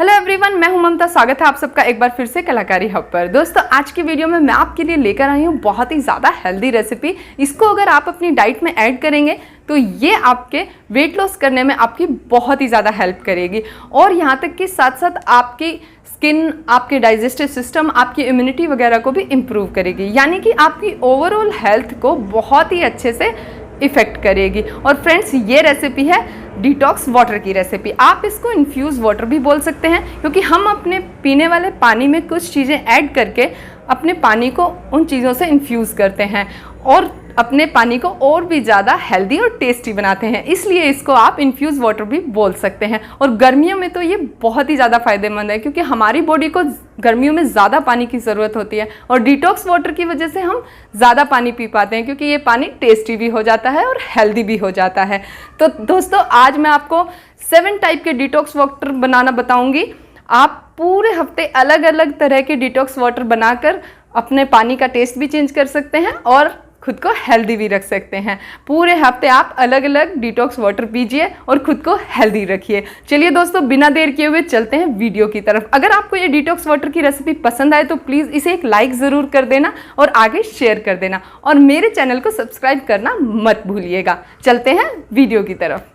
Hello everyone, मैं हूं ममता। स्वागत है आप सबका एक बार फिर से कलाकारी हब पर। दोस्तों, आज की वीडियो में मैं आपके लिए लेकर आई हूं बहुत ही ज़्यादा हेल्दी रेसिपी। इसको अगर आप अपनी डाइट में ऐड करेंगे तो ये आपके वेट लॉस करने में आपकी बहुत ही ज़्यादा हेल्प करेगी और यहाँ तक कि साथ साथ आपकी स्किन, आपके डाइजेस्टिव सिस्टम, आपकी इम्यूनिटी वगैरह को भी इम्प्रूव करेगी, यानी कि आपकी ओवरऑल हेल्थ को बहुत ही अच्छे से इफ़ेक्ट करेगी। और फ्रेंड्स, ये रेसिपी है डिटॉक्स वाटर की रेसिपी। आप इसको इन्फ्यूज वाटर भी बोल सकते हैं, क्योंकि हम अपने पीने वाले पानी में कुछ चीज़ें ऐड करके अपने पानी को उन चीज़ों से इन्फ्यूज़ करते हैं और अपने पानी को और भी ज़्यादा हेल्दी और टेस्टी बनाते हैं। इसलिए इसको आप इन्फ्यूज वाटर भी बोल सकते हैं। और गर्मियों में तो ये बहुत ही ज़्यादा फ़ायदेमंद है, क्योंकि हमारी बॉडी को गर्मियों में ज़्यादा पानी की ज़रूरत होती है और डिटॉक्स वाटर की वजह से हम ज़्यादा पानी पी पाते हैं, क्योंकि ये पानी टेस्टी भी हो जाता है और हेल्दी भी हो जाता है। तो दोस्तों, आज मैं आपको 7 टाइप के डिटॉक्स वाटर बनाना बताऊँगी। आप पूरे हफ्ते अलग अलग तरह के डिटॉक्स वाटर बनाकर अपने पानी का टेस्ट भी चेंज कर सकते हैं और खुद को हेल्दी भी रख सकते हैं। पूरे हफ्ते आप अलग अलग डिटॉक्स वाटर पीजिए और खुद को हेल्दी रखिए। चलिए दोस्तों, बिना देर किए हुए चलते हैं वीडियो की तरफ। अगर आपको ये डिटॉक्स वाटर की रेसिपी पसंद आए तो प्लीज़ इसे एक लाइक ज़रूर कर देना और आगे शेयर कर देना और मेरे चैनल को सब्सक्राइब करना मत भूलिएगा। चलते हैं वीडियो की तरफ।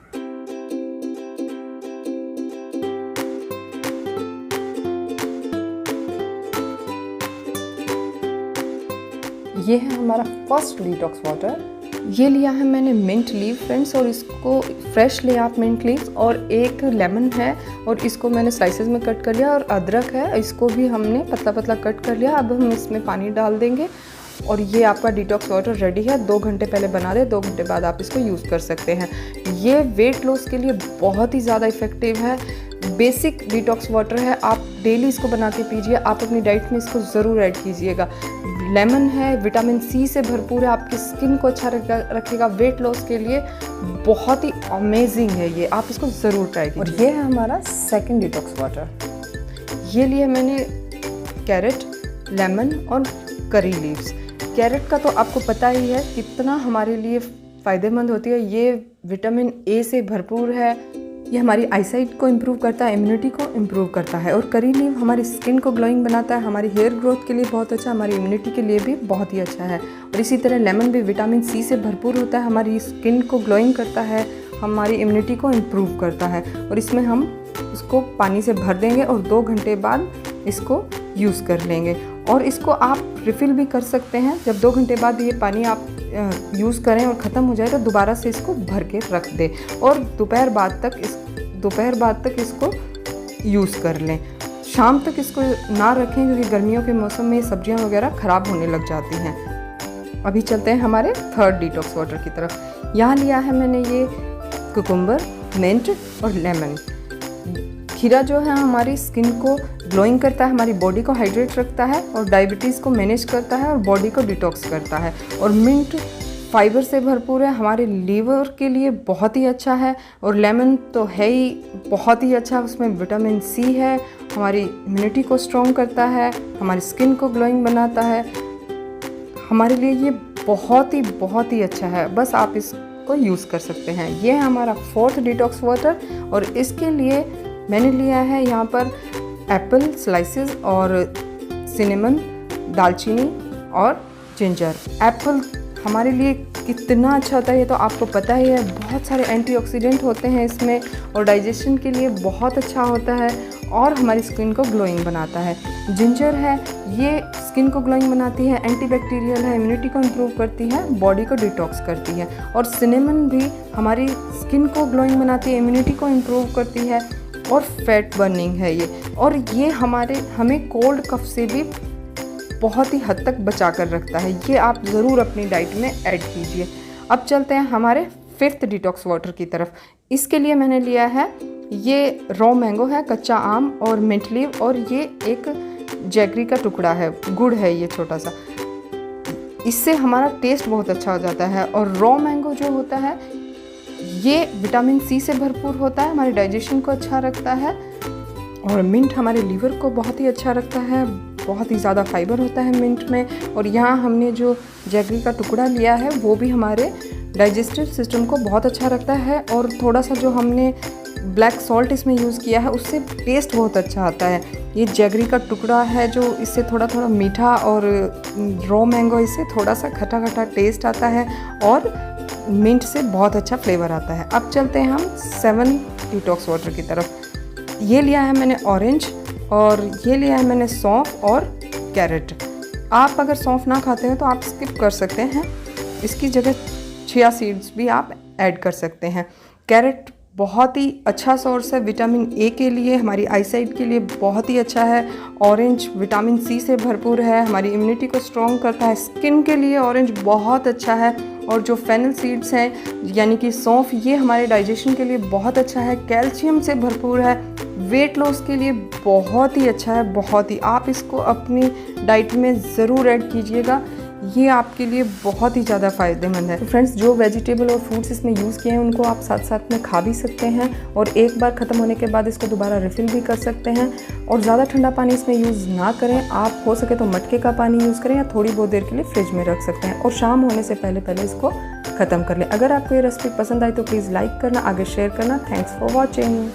ये है हमारा फर्स्ट डिटॉक्स वाटर। ये लिया है मैंने मिंट लीव फ्रेंड्स, और इसको फ्रेश ले आप मिंट लीव्स, और एक लेमन है और इसको मैंने स्लाइसेस में कट कर लिया, और अदरक है, इसको भी हमने पतला पतला कट कर लिया। अब हम इसमें पानी डाल देंगे और ये आपका डिटॉक्स वाटर रेडी है। 2 घंटे पहले बना दे, 2 घंटे बाद आप इसको यूज़ कर सकते हैं। ये वेट लॉस के लिए बहुत ही ज़्यादा इफ़ेक्टिव है। बेसिक डिटॉक्स वाटर है, आप डेली इसको बना के पीजिए। आप अपनी डाइट में इसको ज़रूर ऐड कीजिएगा। लेमन है, विटामिन सी से भरपूर है, आपकी स्किन को अच्छा रखेगा। वेट लॉस के लिए बहुत ही अमेजिंग है ये, आप इसको ज़रूर ट्राई कीजिए। और ये है हमारा सेकंड डिटॉक्स वाटर। ये लिए मैंने कैरेट, लेमन और करी लीव्स। कैरेट का तो आपको पता ही है कितना हमारे लिए फ़ायदेमंद होती है। ये विटामिन ए से भरपूर है, ये हमारी आईसाइट को इम्प्रूव करता है, इम्यूनिटी को इम्प्रूव करता है। और करी लीव हमारी स्किन को ग्लोइंग बनाता है, हमारी हेयर ग्रोथ के लिए बहुत अच्छा, हमारी इम्यूनिटी के लिए भी बहुत ही अच्छा है। और इसी तरह लेमन भी विटामिन सी से भरपूर होता है, हमारी स्किन को ग्लोइंग करता है, हमारी इम्यूनिटी को इम्प्रूव करता है। और इसमें हम इसको पानी से भर देंगे और 2 घंटे बाद इसको यूज़ कर लेंगे। और इसको आप रिफ़िल भी कर सकते हैं। जब 2 घंटे बाद ये पानी आप यूज़ करें और ख़त्म हो जाए तो दोबारा से इसको भर के रख दें और दोपहर बाद तक इसको यूज़ कर लें। शाम तक इसको ना रखें, क्योंकि गर्मियों के मौसम में सब्जियां वगैरह ख़राब होने लग जाती हैं। अभी चलते हैं हमारे थर्ड डिटॉक्स वाटर की तरफ। यहाँ लिया है मैंने ये कुकुम्बर, मिंट और लेमन। खीरा जो है हमारी स्किन को ग्लोइंग करता है, हमारी बॉडी को हाइड्रेट रखता है और डायबिटीज़ को मैनेज करता है और बॉडी को डिटॉक्स करता है। और मिंट फाइबर से भरपूर है, हमारे लीवर के लिए बहुत ही अच्छा है। और लेमन तो है ही बहुत ही अच्छा, उसमें विटामिन सी है, हमारी इम्यूनिटी को स्ट्रॉन्ग करता है, हमारी स्किन को ग्लोइंग बनाता है। हमारे लिए ये बहुत ही अच्छा है, बस आप इसको यूज़ कर सकते हैं। ये है हमारा फोर्थ डिटॉक्स वाटर और इसके लिए मैंने लिया है यहाँ पर एप्पल स्लाइसेस और सिनेमन, दालचीनी और जिंजर। एप्पल हमारे लिए कितना अच्छा होता है ये तो आपको पता ही है। बहुत सारे एंटीऑक्सीडेंट होते हैं इसमें और डाइजेशन के लिए बहुत अच्छा होता है और हमारी स्किन को ग्लोइंग बनाता है। जिंजर है, ये स्किन को ग्लोइंग बनाती है, एंटीबैक्टीरियल है, इम्यूनिटी को इम्प्रूव करती है, बॉडी को डिटॉक्स करती है। और सिनेमन भी हमारी स्किन को ग्लोइंग बनाती है, इम्यूनिटी को इम्प्रूव करती है और फैट बर्निंग है ये। और ये हमें कोल्ड कफ से भी बहुत ही हद तक बचा कर रखता है। ये आप ज़रूर अपनी डाइट में ऐड कीजिए। अब चलते हैं हमारे फिफ्थ डिटॉक्स वाटर की तरफ। इसके लिए मैंने लिया है ये रॉ मैंगो है, कच्चा आम और मिंट लीव, और ये एक जैगरी का टुकड़ा है, गुड़ है ये छोटा सा। इससे हमारा टेस्ट बहुत अच्छा हो जाता है। और रॉ मैंगो जो होता है ये विटामिन सी से भरपूर होता है, हमारे डाइजेशन को अच्छा रखता है। और मिंट हमारे लीवर को बहुत ही अच्छा रखता है, बहुत ही ज़्यादा फाइबर होता है मिंट में। और यहाँ हमने जो जैगरी का टुकड़ा लिया है वो भी हमारे डाइजेस्टिव सिस्टम को बहुत अच्छा रखता है। और थोड़ा सा जो हमने ब्लैक सॉल्ट इसमें यूज़ किया है, उससे टेस्ट बहुत अच्छा आता है। ये जैगरी का टुकड़ा है जो इससे थोड़ा थोड़ा मीठा, और रॉ मैंगो इससे थोड़ा सा खट्टा खट्टा टेस्ट आता है, और मिंट से बहुत अच्छा फ्लेवर आता है। अब चलते हैं हम 7 डिटॉक्स वाटर की तरफ। ये लिया है मैंने ऑरेंज, और ये लिया है मैंने सौंफ और कैरेट। आप अगर सौंफ ना खाते हो तो आप स्किप कर सकते हैं, इसकी जगह चिया सीड्स भी आप ऐड कर सकते हैं। कैरेट बहुत ही अच्छा सोर्स है विटामिन ए के लिए, हमारी आईसाइट के लिए बहुत ही अच्छा है। ऑरेंज विटामिन सी से भरपूर है, हमारी इम्यूनिटी को स्ट्रॉन्ग करता है। स्किन के लिए ऑरेंज बहुत अच्छा है। और जो फेनल सीड्स हैं यानी कि सौंफ, ये हमारे डाइजेशन के लिए बहुत अच्छा है, कैल्शियम से भरपूर है, वेट लॉस के लिए बहुत ही अच्छा है, बहुत ही। आप इसको अपनी डाइट में ज़रूर ऐड कीजिएगा, ये आपके लिए बहुत ही ज़्यादा फ़ायदेमंद है। तो फ्रेंड्स, जो वेजिटेबल और फ्रूट्स इसमें यूज़ किए हैं उनको आप साथ साथ में खा भी सकते हैं, और एक बार ख़त्म होने के बाद इसको दोबारा रिफ़िल भी कर सकते हैं। और ज़्यादा ठंडा पानी इसमें यूज़ ना करें, आप हो सके तो मटके का पानी यूज़ करें, या थोड़ी बहुत देर के लिए फ्रिज में रख सकते हैं, और शाम होने से पहले पहले इसको ख़त्म कर लें। अगर आपको ये रेसिपी पसंद आई तो प्लीज़ लाइक करना, आगे शेयर करना। Thanks for watching.